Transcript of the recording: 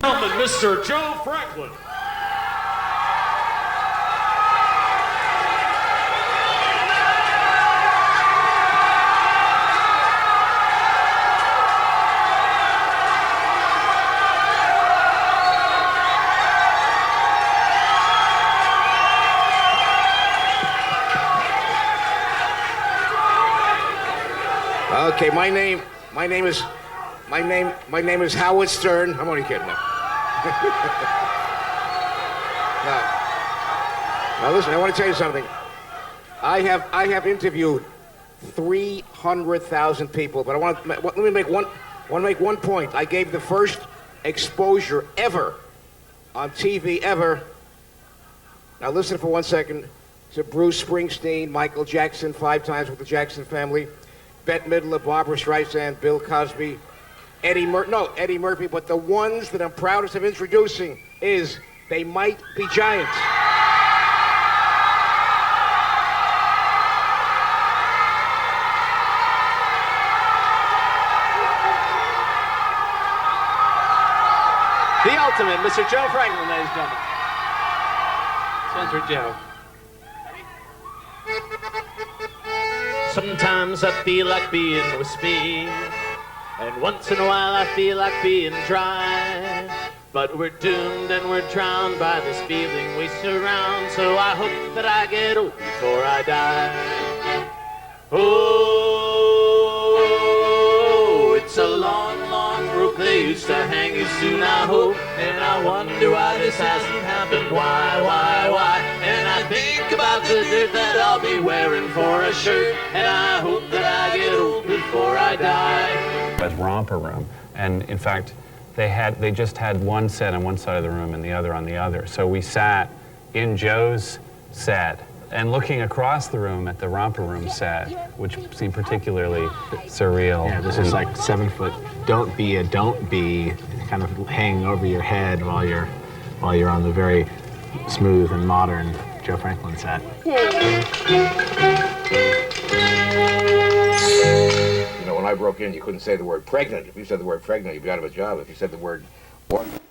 Mr. Joe Franklin. Okay, my name is Howard Stern. I'm only kidding. Now, listen, I want to tell you something. I have interviewed 300,000 people, but let me make one point. I gave the first exposure ever on TV ever. Now listen for 1 second to Bruce Springsteen, Michael Jackson, 5 times with the Jackson family, Bette Midler, Barbara Streisand, Bill Cosby, Eddie Murphy, but the ones that I'm proudest of introducing is They Might Be Giants. The ultimate, Mr. Joe Franklin, ladies and gentlemen. Spencer Joe. Sometimes I feel like being wispy, and once in a while I feel like being dry. But we're doomed and we're drowned by this feeling we surround, so I hope that I get old before I die. Oh, it's a long, long rope they used to hang you soon, I hope. And I wonder why this hasn't happened, why? And I think about the dirt that I'll be wearing for a shirt, and I hope that I get old before I die. As Romper Room, and in fact, they just had one set on one side of the room and the other on the other. So we sat in Joe's set and looking across the room at the Romper Room set, which seemed particularly surreal. Yeah, this is like 7 foot don't be kind of hanging over your head while you're on the very smooth and modern Joe Franklin set. You know, when I broke in, you couldn't say the word pregnant. If you said the word pregnant, you'd be out of a job. If you said the word